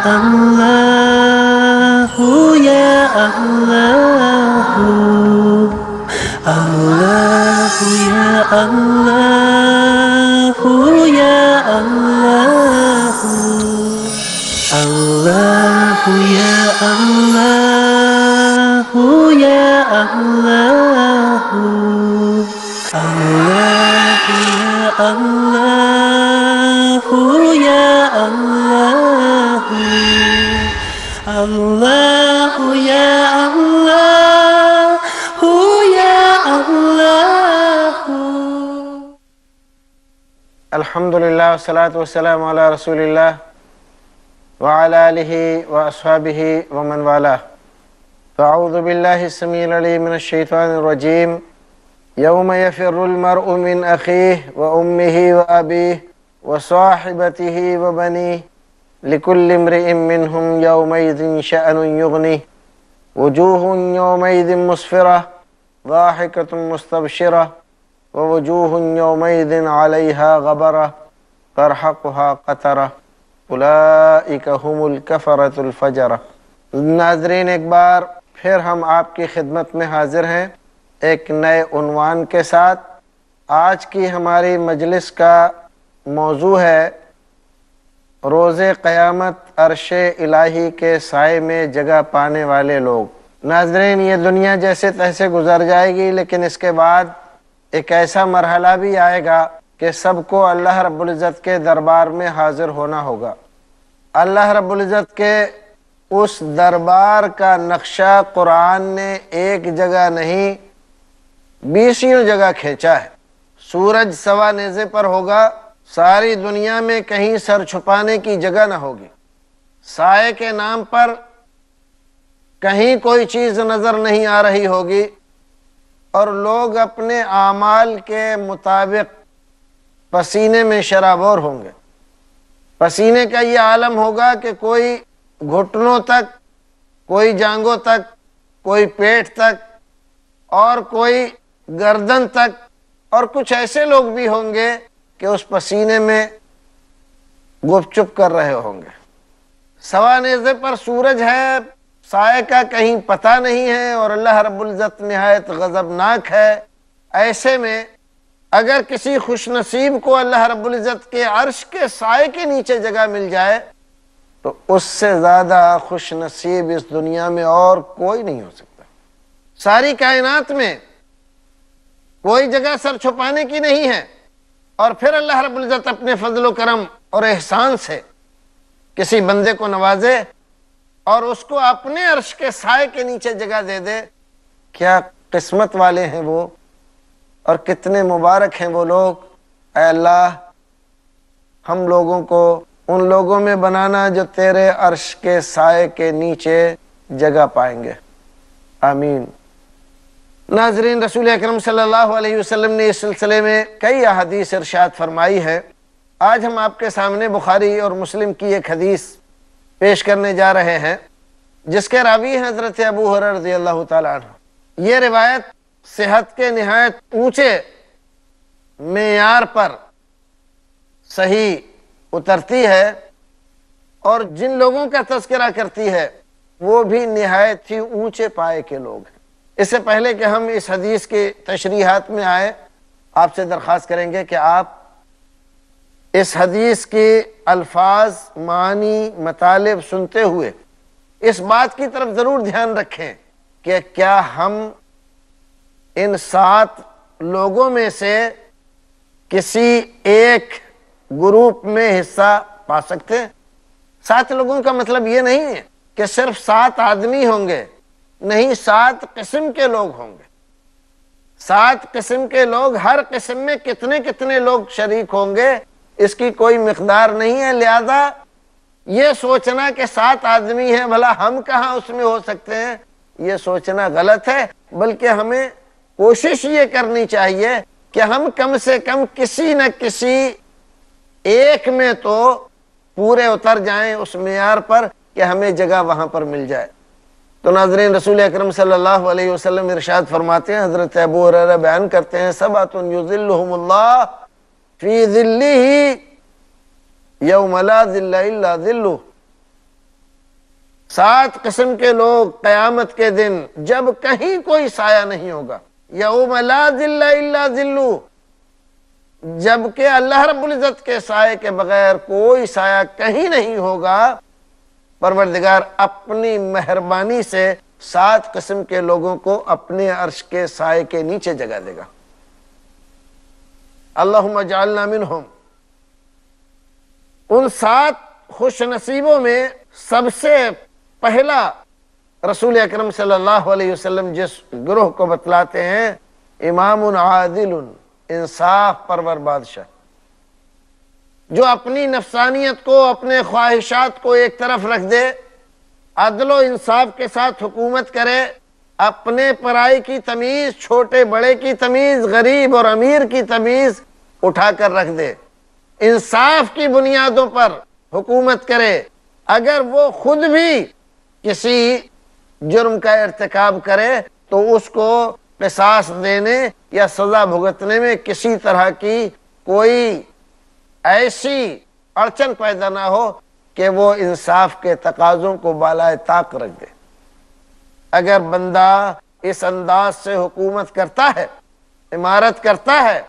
الله يا الله الله يا الله يا الله الله يا الله يا الله الله يا الله يا الله الله يا الله يا الله. الحمدللہ والصلاة والسلام علی رسول اللہ وعلی آلہ واصحابہ ومن والہ. فاعوذ باللہ السمیع العلیم من الشیطان الرجیم. یوم یفر المرء من اخیہ وامہ وابیہ وصاحبتہ وبنیہ لکل امرئ منہم یومئذ شأن یغنیہ وجوہ یومئذ مسفرہ ضاحکۃ مستبشرہ ووجوہ یومئذ علیہا غبرہ ترحقها قطرہ اولئک هم الکفرۃ الفجرہ. ناظرین، ایک بار پھر ہم آپ کی خدمت میں حاضر ہیں ایک نئے عنوان کے ساتھ. آج کی ہماری مجلس کا موضوع ہے روز قیامت عرش الہی کے سائے میں جگہ پانے والے لوگ. ناظرین، یہ دنیا جیسے تیسے گزر جائے گی، لیکن اس کے بعد ایک ایسا مرحلہ بھی آئے گا کہ سب کو اللہ رب العزت کے دربار میں حاضر ہونا ہوگا. اللہ رب العزت کے اس دربار کا نقشہ قرآن نے ایک جگہ نہیں 20 جگہ کھینچا ہے. سورج سوا نیزے پر ہوگا، ساری دنیا میں کہیں سر چھپانے کی جگہ نہ ہوگی. سائے کے نام پر کہیں کوئی چیز نظر نہیں آ رہی ہوگی، اور لوگ اپنے اعمال کے مطابق پسینے میں شرابور ہوں گے. پسینے کا یہ عالم ہوگا کہ کوئی گھٹنوں تک، کوئی جانگوں تک، کوئی پیٹ تک، اور کوئی گردن تک، اور کچھ ایسے لوگ بھی ہوں گے کہ اس پسینے میں گپ چپ کر رہے ہوں گے. سوا نیزے پر سورج ہے، سائے کا کہیں پتہ نہیں ہے، اور اللہ رب العزت نہایت غضبناک ہے. ایسے میں اگر کسی خوش نصیب کو اللہ رب العزت کے عرش کے سائے کے نیچے جگہ مل جائے تو اس سے زیادہ خوش نصیب اس دنیا میں اور کوئی نہیں ہو سکتا. ساری کائنات میں کوئی جگہ سر چھپانے کی نہیں ہے، اور پھر اللہ رب العزت اپنے فضل و کرم اور احسان سے کسی بندے کو نوازے اور اس کو اپنے عرش کے سائے کے نیچے جگہ دے دے. کیا قسمت والے ہیں وہ، اور کتنے مبارک ہیں وہ لوگ. اے اللہ، ہم لوگوں کو ان لوگوں میں بنانا جو تیرے عرش کے سائے کے نیچے جگہ پائیں گے. آمین. ناظرین، رسول اکرم صلی اللہ علیہ وسلم نے اس سلسلے میں کئی احادیث ارشاد فرمائی ہے. آج ہم آپ کے سامنے بخاری اور مسلم کی ایک حدیث پیش کرنے جا رہے ہیں جس کے راوی ہیں حضرت ابو ہریرہ رضی اللہ تعالیٰ عنہ. یہ روایت صحت کے نہایت اونچے معیار پر صحیح اترتی ہے، اور جن لوگوں کا تذکرہ کرتی ہے وہ بھی نہایت ہی اونچے پائے کے لوگ ہیں. اس سے پہلے کہ ہم اس حدیث کی تشریحات میں آئے، آپ سے درخواست کریں گے کہ آپ اس حدیث کے الفاظ، معنی، مطالب سنتے ہوئے اس بات کی طرف ضرور دھیان رکھیں کہ کیا ہم ان 7 لوگوں میں سے کسی ایک گروپ میں حصہ پا سکتے ہیں. 7 لوگوں کا مطلب یہ نہیں ہے کہ صرف 7 آدمی ہوں گے، نہیں، 7 قسم کے لوگ ہوں گے. 7 قسم کے لوگ، ہر قسم میں کتنے کتنے لوگ شریک ہوں گے اس کی کوئی مقدار نہیں ہے. لہذا یہ سوچنا کہ 7 آدمی ہیں، بھلا ہم کہاں اس میں ہو سکتے ہیں، یہ سوچنا غلط ہے. بلکہ ہمیں کوشش یہ کرنی چاہیے کہ ہم کم سے کم کسی نہ کسی ایک میں تو پورے اتر جائیں اس معیار پر کہ ہمیں جگہ وہاں پر مل جائے. تو ناظرین، رسول اکرم صلی اللہ علیہ وسلم ارشاد فرماتے ہیں، حضرت ابو ہریرہ بیان کرتے ہیں، 7 یظلہم اللہ فی ظلہ یوم لا ظل الا ظلہ. 7 قسم کے لوگ قیامت کے دن جب کہیں کوئی سایہ نہیں ہوگا، یوم لا ظل الا ظلہ، جبکہ اللہ رب العزت کے سائے کے بغیر کوئی سایہ کہیں نہیں ہوگا، پروردگار اپنی مہربانی سے 7 قسم کے لوگوں کو اپنے عرش کے سائے کے نیچے جگہ دے گا۔ اللہم اجعلنا منہم۔ ان 7 خوش نصیبوں میں سب سے پہلا رسول اکرم صلی اللہ علیہ وسلم جس گروہ کو بتلاتے ہیں، امام عادل، انصاف پرور بادشاہ، جو اپنی نفسانیت کو، اپنے خواہشات کو ایک طرف رکھ دے، عدل و انصاف کے ساتھ حکومت کرے، اپنے پرائی کی تمیز، چھوٹے بڑے کی تمیز، غریب اور امیر کی تمیز اٹھا کر رکھ دے، انصاف کی بنیادوں پر حکومت کرے۔ اگر وہ خود بھی کسی جرم کا ارتکاب کرے تو اس کو قصاص دینے یا سزا بھگتنے میں کسی طرح کی کوئی ایسی اڑچن پیدا نہ ہو کہ وہ انصاف کے تقاضوں کو بالائے طاق رکھ دے۔ اگر بندہ اس انداز سے حکومت کرتا ہے، امارت کرتا ہے،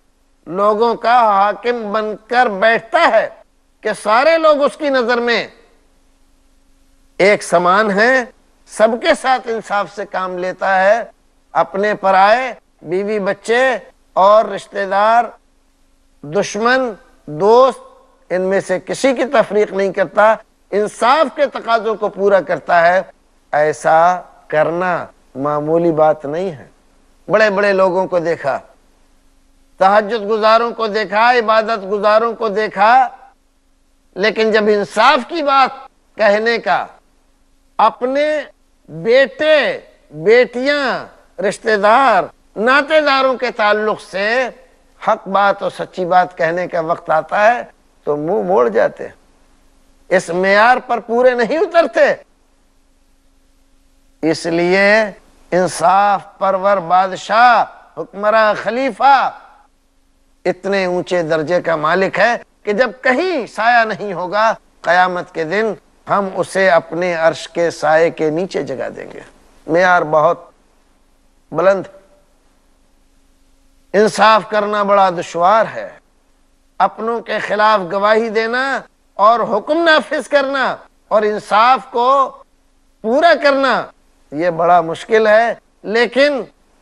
لوگوں کا حاکم بن کر بیٹھتا ہے کہ سارے لوگ اس کی نظر میں ایک سمان ہیں، سب کے ساتھ انصاف سے کام لیتا ہے، اپنے پرائے، بیوی بچے اور رشتہ دار، دشمن، دوست، ان میں سے کسی کی تفریق نہیں کرتا، انصاف کے تقاضوں کو پورا کرتا ہے، ایسا کرنا معمولی بات نہیں ہے۔ بڑے بڑے لوگوں کو دیکھا، تہجد گزاروں کو دیکھا، عبادت گزاروں کو دیکھا، لیکن جب انصاف کی بات کہنے کا، اپنے بیٹے، بیٹیاں، رشتہ دار، ناطے داروں کے تعلق سے حق بات اور سچی بات کہنے کا وقت آتا ہے تو منہ موڑ جاتے، اس معیار پر پورے نہیں اترتے۔ اس لیے انصاف پرور بادشاہ، حکمراں، خلیفہ اتنے اونچے درجے کا مالک ہے کہ جب کہیں سایہ نہیں ہوگا، قیامت کے دن ہم اسے اپنے عرش کے سائے کے نیچے جگہ دیں گے۔ معیار بہت بلند، انصاف کرنا بڑا دشوار ہے، اپنوں کے خلاف گواہی دینا اور حکم نافذ کرنا اور انصاف کو پورا کرنا یہ بڑا مشکل ہے، لیکن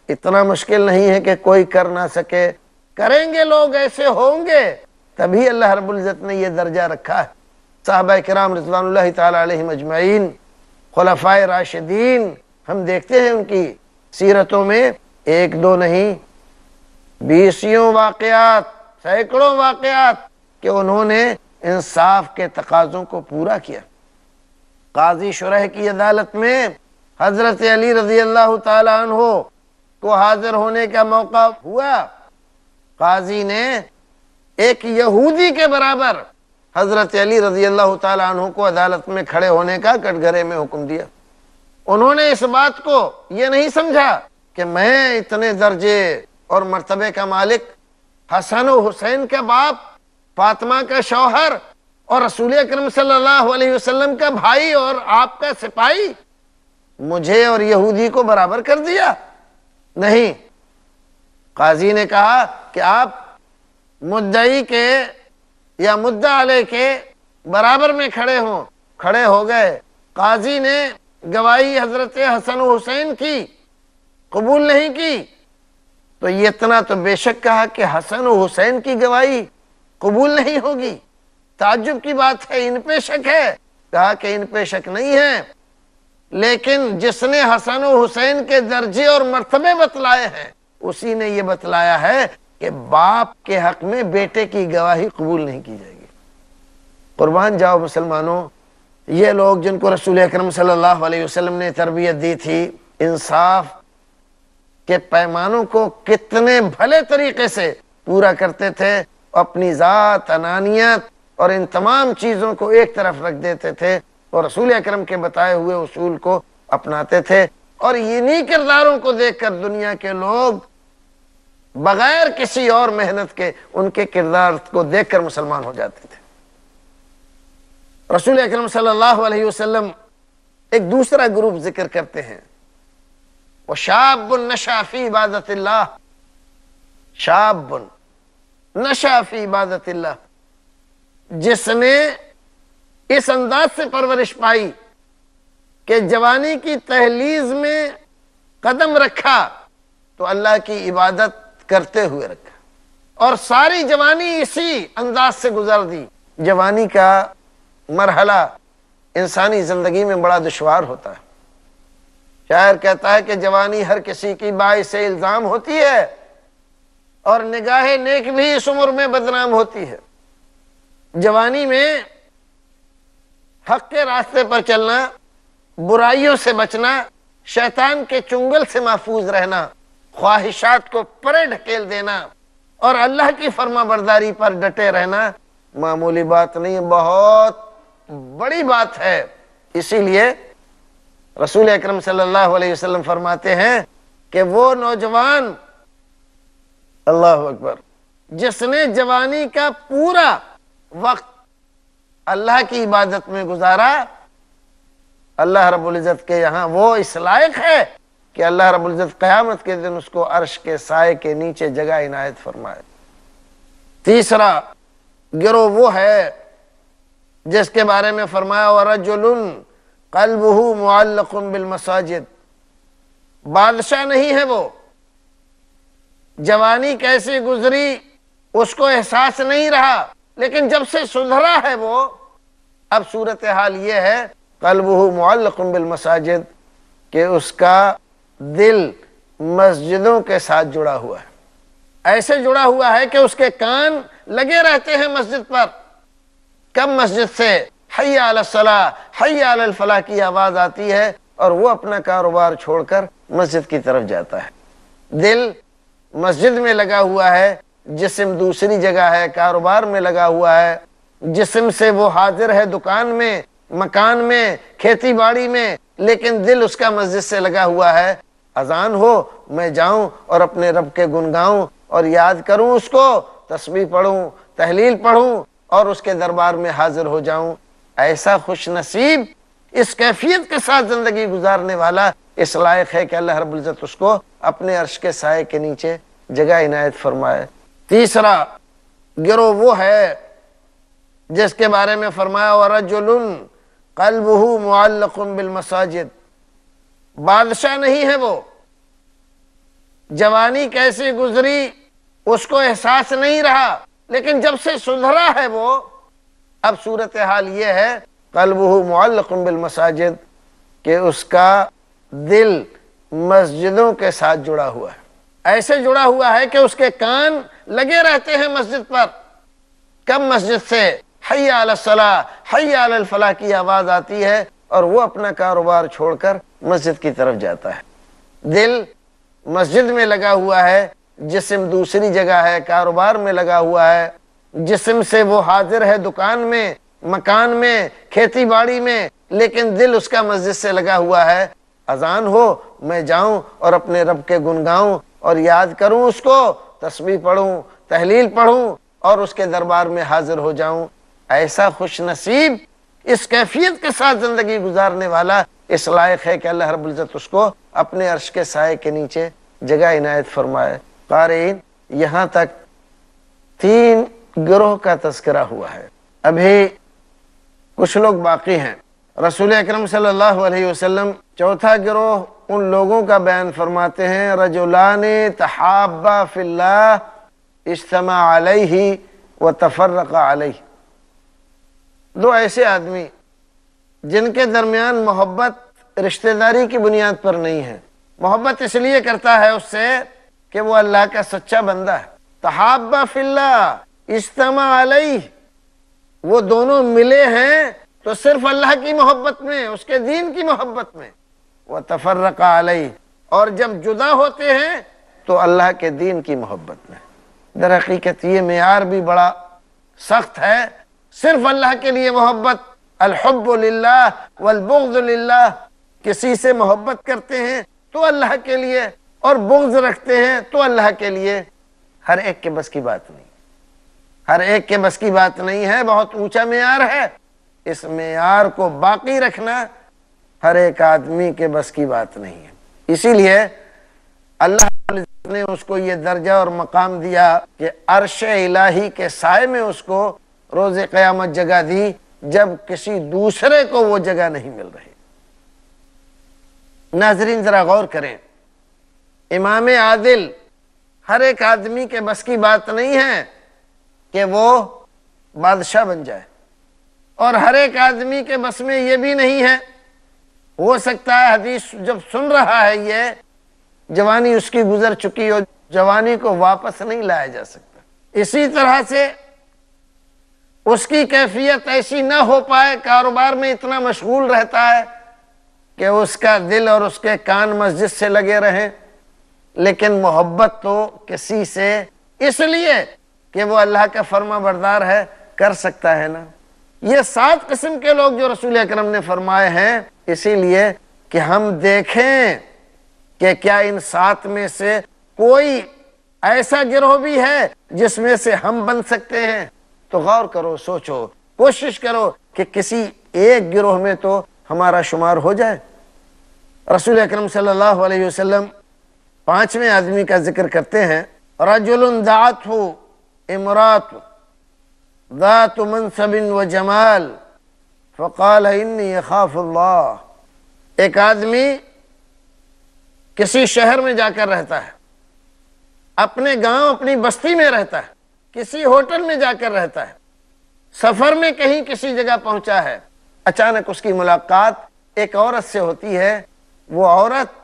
اتنا مشکل نہیں ہے کہ کوئی کر نہ سکے۔ کریں گے لوگ، ایسے ہوں گے، تبھی اللہ رب العزت نے یہ درجہ رکھا ہے۔ صحابہ کرام رضوان اللہ تعالی علیہم اجمعین، خلفائے راشدین، ہم دیکھتے ہیں ان کی سیرتوں میں 1 2 نہیں، 20 واقعات، سینکڑوں واقعات کہ انہوں نے انصاف کے تقاضوں کو پورا کیا۔ قاضی شرح کی عدالت میں حضرت علی رضی اللہ تعالی عنہ کو حاضر ہونے کا موقع ہوا، قاضی نے ایک یہودی کے برابر حضرت علی رضی اللہ تعالی عنہ کو عدالت میں کھڑے ہونے کا کٹگرے میں حکم دیا۔ انہوں نے اس بات کو یہ نہیں سمجھا کہ میں اتنے درجے اور مرتبے کا مالک، حسن و حسین کا باپ، فاطمہ کا شوہر اور رسول اکرم صلی اللہ علیہ وسلم کا بھائی اور آپ کا سپاہی، مجھے اور یہودی کو برابر کر دیا؟ نہیں۔ قاضی نے کہا کہ آپ مدعی کے یا مدعا علیہ کے برابر میں کھڑے ہوں۔ کھڑے ہو گئے، قاضی نے گواہی حضرت حسن و حسین کی قبول نہیں کی، تو یہ اتنا تو بے شک کہا کہ حسن و حسین کی گواہی قبول نہیں ہوگی۔ تعجب کی بات ہے، ان پہ شک ہے؟ کہا کہ ان پہ شک نہیں ہے، لیکن جس نے حسن و حسین کے درجے اور مرتبے بتلائے ہیں اسی نے یہ بتلایا ہے کہ باپ کے حق میں بیٹے کی گواہی قبول نہیں کی جائے گی۔ قربان جاؤ مسلمانوں، یہ لوگ جن کو رسول اکرم صلی اللہ علیہ وسلم نے تربیت دی تھی، انصاف کے پیمانوں کو کتنے بھلے طریقے سے پورا کرتے تھے، اپنی ذات، انانیت اور ان تمام چیزوں کو ایک طرف رکھ دیتے تھے اور رسول اکرم کے بتائے ہوئے اصول کو اپناتے تھے، اور انہی کرداروں کو دیکھ کر دنیا کے لوگ بغیر کسی اور محنت کے ان کے کردار کو دیکھ کر مسلمان ہو جاتے تھے۔ رسول اکرم صلی اللہ علیہ وسلم ایک دوسرا گروپ ذکر کرتے ہیں، وَشَابٌ نَشَأَ فِي عِبَادَةِ اللَّهِ، شاب نشأ فی عبادت اللہ، جس نے اس انداز سے پرورش پائی کہ جوانی کی تہلیز میں قدم رکھا تو اللہ کی عبادت کرتے ہوئے رکھا، اور ساری جوانی اسی انداز سے گزر دی۔ جوانی کا مرحلہ انسانی زندگی میں بڑا دشوار ہوتا ہے۔ شاعر کہتا ہے کہ جوانی ہر کسی کی باعث الزام ہوتی ہے، اور نگاہ نیک بھی اس عمر میں بدنام ہوتی ہے۔ جوانی میں حق کے راستے پر چلنا، برائیوں سے بچنا، شیطان کے چنگل سے محفوظ رہنا، خواہشات کو پرے ڈھکیل دینا اور اللہ کی فرما برداری پر ڈٹے رہنا معمولی بات نہیں، بہت بڑی بات ہے۔ اسی لیے رسول اکرم صلی اللہ علیہ وسلم فرماتے ہیں کہ وہ نوجوان، اللہ اکبر، جس نے جوانی کا پورا وقت اللہ کی عبادت میں گزارا، اللہ رب العزت کے یہاں وہ اس لائق ہے کہ اللہ رب العزت قیامت کے دن اس کو عرش کے سائے کے نیچے جگہ عنایت فرمائے۔ تیسرا گروہ وہ ہے جس کے بارے میں فرمایا وَرَجُلٌ قَلْبُهُ مُعَلَّقٌ بِالْمَسَاجِدِ، بادشاہ نہیں ہے وہ، جوانی کیسی گزری اس کو احساس نہیں رہا، لیکن جب سے سدھرا ہے وہ، اب صورتحال یہ ہے قلبہ معلق بالمساجد کہ اس کا دل مسجدوں کے ساتھ جڑا ہوا ہے، ایسے جڑا ہوا ہے کہ اس کے کان لگے رہتے ہیں مسجد پر۔ کب مسجد سے حی علی الصلاۃ حی علی الفلاح کی آواز آتی ہے اور وہ اپنا کاروبار چھوڑ کر مسجد کی طرف جاتا ہے۔ دل مسجد میں لگا ہوا ہے، جسم دوسری جگہ ہے، کاروبار میں لگا ہوا ہے، جسم سے وہ حاضر ہے دکان میں، مکان میں، کھیتی باڑی میں، لیکن دل اس کا مسجد سے لگا ہوا ہے۔ اذان ہو میں جاؤں اور اپنے رب کے گن گاؤں اور یاد کروں اس کو، تسبیح پڑھوں، تحلیل پڑھوں اور اس کے دربار میں حاضر ہو جاؤں۔ ایسا خوش نصیب، اس کیفیت کے ساتھ زندگی گزارنے والا اس لائق ہے کہ اللہ رب العزت اس کو اپنے عرش کے سائے کے نیچے جگہ عنایت فرمائے۔ تیسرا گروہ وہ ہے جس کے بارے میں فرمایا وَرَجُلٌ قَلْبُهُ مُعَلَّقٌ بِالْمَسَاجِدِ، بادشاہ نہیں ہے وہ، جوانی کیسی گزری اس کو احساس نہیں رہا، لیکن جب سے سدھرا ہے وہ، اب صورتحال یہ ہے قلبہ معلق بالمساجد کہ اس کا دل مسجدوں کے ساتھ جڑا ہوا ہے، ایسے جڑا ہوا ہے کہ اس کے کان لگے رہتے ہیں مسجد پر۔ کب مسجد سے حی علی الصلاۃ حی علی الفلاح کی آواز آتی ہے اور وہ اپنا کاروبار چھوڑ کر مسجد کی طرف جاتا ہے۔ دل مسجد میں لگا ہوا ہے، جسم دوسری جگہ ہے، کاروبار میں لگا ہوا ہے، جسم سے وہ حاضر ہے دکان میں، مکان میں، کھیتی باڑی میں، لیکن دل اس کا مسجد سے لگا ہوا ہے۔ اذان ہو میں جاؤں اور اپنے رب کے گن گاؤں اور یاد کروں اس کو، تسبیح پڑھوں، تحلیل پڑھوں اور اس کے دربار میں حاضر ہو جاؤں۔ ایسا خوش نصیب، اس کیفیت کے ساتھ زندگی گزارنے والا اس لائق ہے کہ اللہ رب العزت اس کو اپنے عرش کے سائے کے نیچے جگہ عنایت فرمائے۔ قارئین، یہاں تک 3 گروہ کا تذکرہ ہوا ہے، ابھی کچھ لوگ باقی ہیں۔ رسول اکرم صلی اللہ علیہ وسلم چوتھا گروہ ان لوگوں کا بیان فرماتے ہیں رجلان تحابا فی اللہ اجتمع علیہ وتفرق علیہ، 2 ایسے آدمی جن کے درمیان محبت رشتہ داری کی بنیاد پر نہیں ہے، محبت اس لیے کرتا ہے اس سے کہ وہ اللہ کا سچا بندہ ہے۔ تحابا فی اللہ اجتمع علیہ، وہ دونوں ملے ہیں تو صرف اللہ کی محبت میں، اس کے دین کی محبت میں، وتفرق علیہ، اور جب جدا ہوتے ہیں تو اللہ کے دین کی محبت میں۔ در حقیقت یہ معیار بھی بڑا سخت ہے، صرف اللہ کے لیے محبت، الحب للہ والبغض للہ، کسی سے محبت کرتے ہیں تو اللہ کے لیے اور بغض رکھتے ہیں تو اللہ کے لیے۔ ہر ایک کے بس کی بات نہیں، ہر ایک کے بس کی بات نہیں ہے، بہت اونچا معیار ہے۔ اس معیار کو باقی رکھنا ہر ایک آدمی کے بس کی بات نہیں ہے۔ اسی لیے اللہ نے اس کو یہ درجہ اور مقام دیا کہ عرش الہی کے سائے میں اس کو روز قیامت جگہ دی، جب کسی دوسرے کو وہ جگہ نہیں مل رہی۔ ناظرین ذرا غور کریں، امام عادل ہر ایک آدمی کے بس کی بات نہیں ہے کہ وہ بادشاہ بن جائے، اور ہر ایک آدمی کے بس میں یہ بھی نہیں ہے، ہو سکتا ہے حدیث جب سن رہا ہے یہ جوانی اس کی گزر چکی ہو، جوانی کو واپس نہیں لایا جا سکتا۔ اسی طرح سے اس کی کیفیت ایسی نہ ہو پائے، کاروبار میں اتنا مشغول رہتا ہے کہ اس کا دل اور اس کے کان مسجد سے لگے رہیں، لیکن محبت تو کسی سے اس لیے کہ وہ اللہ کا فرما بردار ہے کر سکتا ہے نا۔ یہ 7 قسم کے لوگ جو رسول اکرم نے فرمائے ہیں، اسی لیے کہ ہم دیکھیں کہ کیا ان 7 میں سے کوئی ایسا گروہ بھی ہے جس میں سے ہم بن سکتے ہیں۔ تو غور کرو، سوچو، کوشش کرو کہ کسی ایک گروہ میں تو ہمارا شمار ہو جائے۔ رسول اکرم صلی اللہ علیہ وسلم 5ویں آدمی کا ذکر کرتے ہیں، رجل دعته امرأة ذات منصب و جمال فقال انی اخاف اللہ۔ ایک آدمی کسی شہر میں جا کر رہتا ہے، اپنے گاؤں اپنی بستی میں رہتا ہے، کسی ہوٹل میں جا کر رہتا ہے، سفر میں کہیں کسی جگہ پہنچا ہے، اچانک اس کی ملاقات ایک عورت سے ہوتی ہے۔ وہ عورت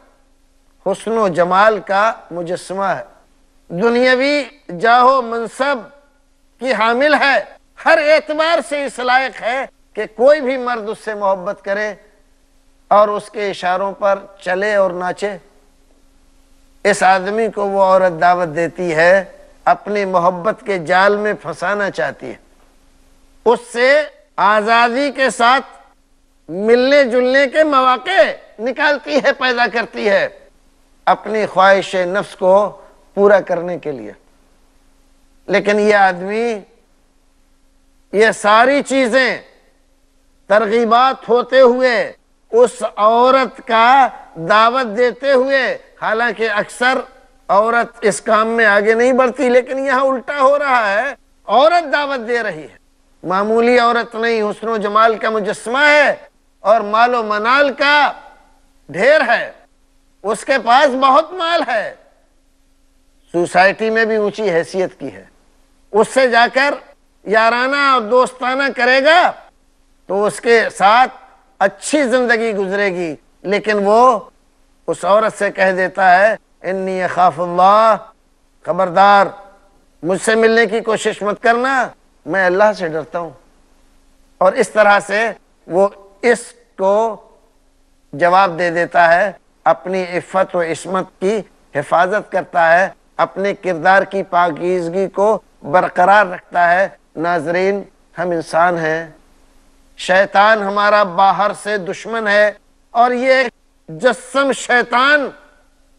حسن و جمال کا مجسمہ ہے، دنیاوی جاہ و منصب کی حامل ہے، ہر اعتبار سے اس لائق ہے کہ کوئی بھی مرد اس سے محبت کرے اور اس کے اشاروں پر چلے اور ناچے۔ اس آدمی کو وہ عورت دعوت دیتی ہے، اپنی محبت کے جال میں پھنسانا چاہتی ہے، اس سے آزادی کے ساتھ ملنے جلنے کے مواقع نکالتی ہے، پیدا کرتی ہے، اپنی خواہش نفس کو پورا کرنے کے لیے۔ لیکن یہ آدمی یہ ساری چیزیں ترغیبات ہوتے ہوئے اس عورت کا دعوت دیتے ہوئے، حالانکہ اکثر عورت اس کام میں آگے نہیں بڑھتی، لیکن یہاں الٹا ہو رہا ہے، عورت دعوت دے رہی ہے، معمولی عورت نہیں، حسن و جمال کا مجسمہ ہے اور مال و منال کا ڈھیر ہے، اس کے پاس بہت مال ہے، سوسائٹی میں بھی اونچی حیثیت کی ہے، اس سے جا کر یارانہ اور دوستانہ کرے گا تو اس کے ساتھ اچھی زندگی گزرے گی، لیکن وہ اس عورت سے کہہ دیتا ہے انی اخاف اللہ، خبردار مجھ سے ملنے کی کوشش مت کرنا، میں اللہ سے ڈرتا ہوں۔ اور اس طرح سے وہ اس کو جواب دے دیتا ہے، اپنی عفت و عصمت کی حفاظت کرتا ہے، اپنے کردار کی پاکیزگی کو برقرار رکھتا ہے۔ ناظرین، ہم انسان ہیں، شیطان ہمارا باہر سے دشمن ہے، اور یہ جسم شیطان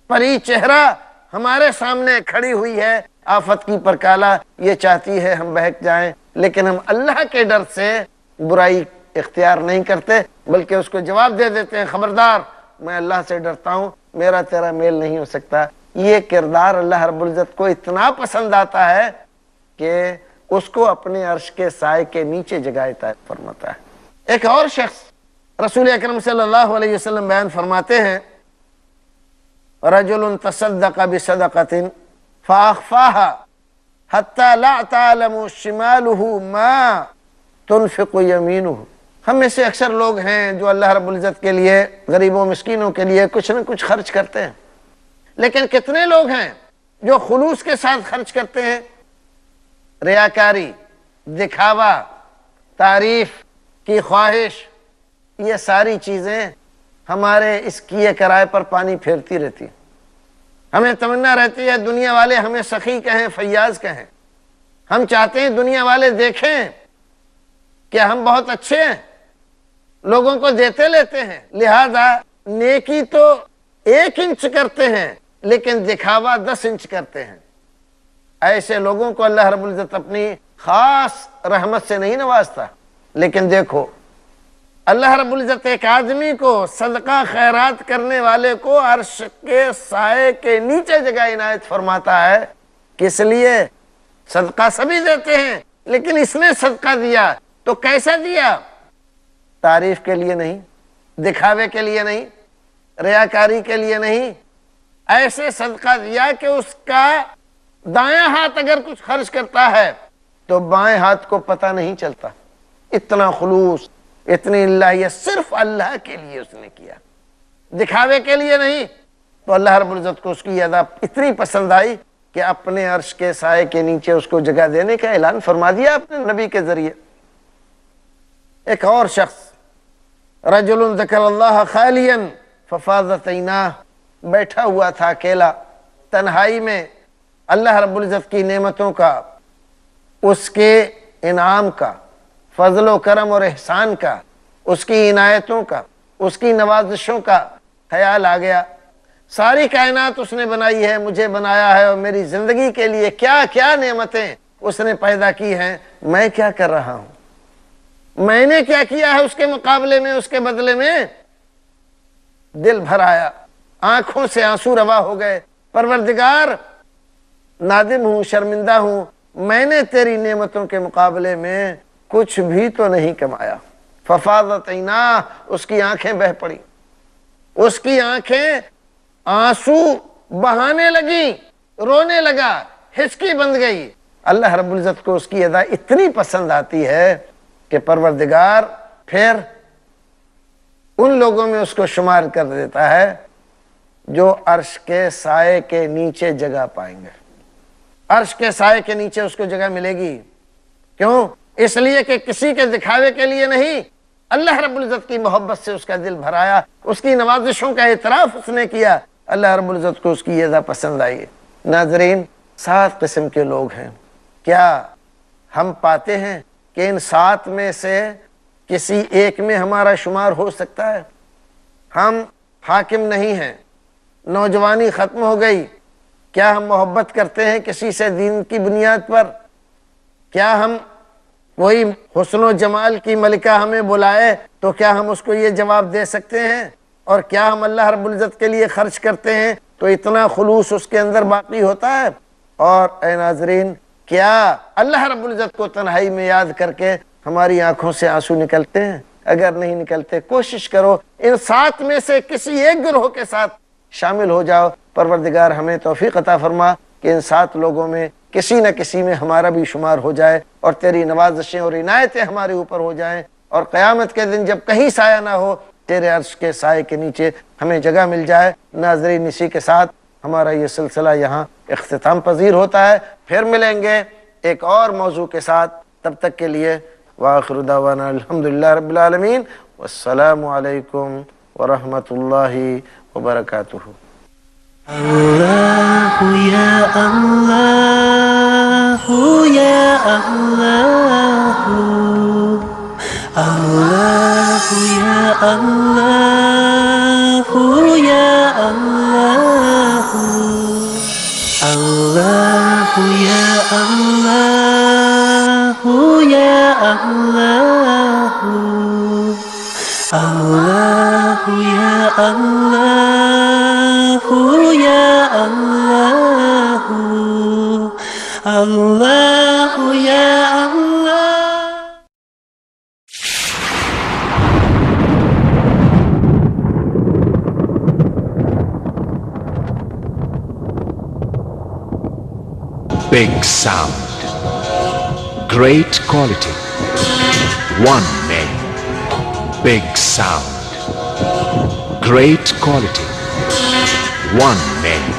پری چہرہ ہمارے سامنے کھڑی ہوئی ہے، آفت کی پرکالا، یہ چاہتی ہے ہم بہک جائیں، لیکن ہم اللہ کے ڈر سے برائی اختیار نہیں کرتے، بلکہ اس کو جواب دے دیتے ہیں، خبردار میں اللہ سے ڈرتا ہوں، میرا تیرا میل نہیں ہو سکتا۔ یہ کردار اللہ رب العزت کو اتنا پسند آتا ہے کہ اس کو اپنے عرش کے سائے کے نیچے جگہ عطا فرماتا ہے۔ ایک اور شخص رسول اکرم صلی اللہ علیہ وسلم بیان فرماتے ہیں، رجل تصدق بصدقۃ فاخفاها حتى لا تعلم شماله ما تنفق يمينه۔ ہم میں سے اکثر لوگ ہیں جو اللہ رب العزت کے لیے، غریبوں مسکینوں کے لیے کچھ نہ کچھ خرچ کرتے ہیں، لیکن کتنے لوگ ہیں جو خلوص کے ساتھ خرچ کرتے ہیں؟ ریاکاری، دکھاوا، تعریف کی خواہش، یہ ساری چیزیں ہمارے اس کیے کرائے پر پانی پھیرتی رہتی، ہمیں تمنا رہتی ہے دنیا والے ہمیں سخی کہیں، فیاض کہیں، ہم چاہتے ہیں دنیا والے دیکھیں کہ ہم بہت اچھے ہیں، لوگوں کو دیتے لیتے ہیں، لہذا نیکی تو 1 انچ کرتے ہیں لیکن دکھاوا 10 انچ کرتے ہیں۔ ایسے لوگوں کو اللہ رب العزت اپنی خاص رحمت سے نہیں نوازتا۔ لیکن دیکھو، اللہ رب العزت ایک آدمی کو، صدقہ خیرات کرنے والے کو عرش کے سائے کے نیچے جگہ عنایت فرماتا ہے۔ کس لیے؟ صدقہ سبھی دیتے ہیں، لیکن اس نے صدقہ دیا تو کیسا دیا؟ تعریف کے لیے نہیں، دکھاوے کے لیے نہیں، ریاکاری کے لیے نہیں، ایسے صدقہ دیا کہ اس کا دایاں ہاتھ اگر کچھ خرچ کرتا ہے تو بائیں ہاتھ کو پتہ نہیں چلتا۔ اتنا خلوص، اتنی اللہیت صرف اللہ کے لیے اس نے کیا، دکھاوے کے لیے نہیں۔ تو اللہ رب العزت کو اس کی ادا اتنی پسند آئی کہ اپنے عرش کے سائے کے نیچے اس کو جگہ دینے کا اعلان فرما دیا اپنے نبی کے ذریعے۔ ایک اور شخص، رجل ذکر اللہ خالیا ففاضت عیناہ، بیٹھا ہوا تھا اکیلا تنہائی میں، اللہ رب العزت کی نعمتوں کا، اس کے انعام کا، فضل و کرم اور احسان کا، اس کی عنایتوں کا، اس کی نوازشوں کا خیال آ گیا۔ ساری کائنات اس نے بنائی ہے، مجھے بنایا ہے، اور میری زندگی کے لیے کیا کیا نعمتیں اس نے پیدا کی ہیں، میں کیا کر رہا ہوں، میں نے کیا کیا ہے اس کے مقابلے میں، اس کے بدلے میں؟ دل بھر آیا، آنکھوں سے آنسو روا ہو گئے۔ پروردگار، نادم ہوں، شرمندہ ہوں، میں نے تیری نعمتوں کے مقابلے میں کچھ بھی تو نہیں کمایا۔ ففاضت عیناہ، اس کی آنکھیں بہہ پڑی، اس کی آنکھیں آنسو بہانے لگی، رونے لگا، ہچکی بند گئی۔ اللہ رب العزت کو اس کی ادا اتنی پسند آتی ہے کہ پروردگار پھر ان لوگوں میں اس کو شمار کر دیتا ہے جو عرش کے سائے کے نیچے جگہ پائیں گے۔ عرش کے سائے کے نیچے اس کو جگہ ملے گی۔ کیوں؟ اس لیے کہ کسی کے دکھاوے کے لیے نہیں، اللہ رب العزت کی محبت سے اس کا دل بھرایا، اس کی نوازشوں کا اعتراف اس نے کیا، اللہ رب العزت کو اس کی ادا پسند آئی۔ ناظرین، 7 قسم کے لوگ ہیں۔ کیا ہم پاتے ہیں کہ ان 7 میں سے کسی ایک میں ہمارا شمار ہو سکتا ہے؟ ہم حاکم نہیں ہیں، نوجوانی ختم ہو گئی، کیا ہم محبت کرتے ہیں کسی سے دین کی بنیاد پر؟ کیا ہم کوئی حسن و جمال کی ملکہ ہمیں بلائے تو کیا ہم اس کو یہ جواب دے سکتے ہیں؟ اور کیا ہم اللہ رب العزت کے لیے خرچ کرتے ہیں تو اتنا خلوص اس کے اندر باقی ہوتا ہے؟ اور اے ناظرین، کیا اللہ رب العزت کو تنہائی میں یاد کر کے ہماری آنکھوں سے آنسو نکلتے ہیں؟ اگر نہیں نکلتے، کوشش کرو ان 7 میں سے کسی ایک گروہ کے ساتھ شامل ہو جاؤ۔ پروردگار ہمیں توفیق عطا فرما کہ ان 7 لوگوں میں کسی نہ کسی میں ہمارا بھی شمار ہو جائے، اور تیری نوازشیں اور عنایتیں ہمارے اوپر ہو جائیں، اور قیامت کے دن جب کہیں سایہ نہ ہو، تیرے عرش کے سائے کے نیچے ہمیں جگہ مل جائے۔ ناظرین، اسی کے ساتھ ہمارا یہ سلسلہ یہاں اختتام پذیر ہوتا ہے۔ پھر ملیں گے ایک اور موضوع کے ساتھ، تب تک کے لیے وآخر دعوانا الحمدللہ رب العالمین، والسلام علیکم ورحمۃ اللہ وبرکاتہ۔ اللہ یا اللہ یا اللہ، اللہ یا اللہ یا اللہ، اللہ یا اللہ یا اللہ، اللہ یا اللہ یا اللہ، اللہ یا اللہ۔ Big sound, great quality, one name. Big sound, great quality, one name.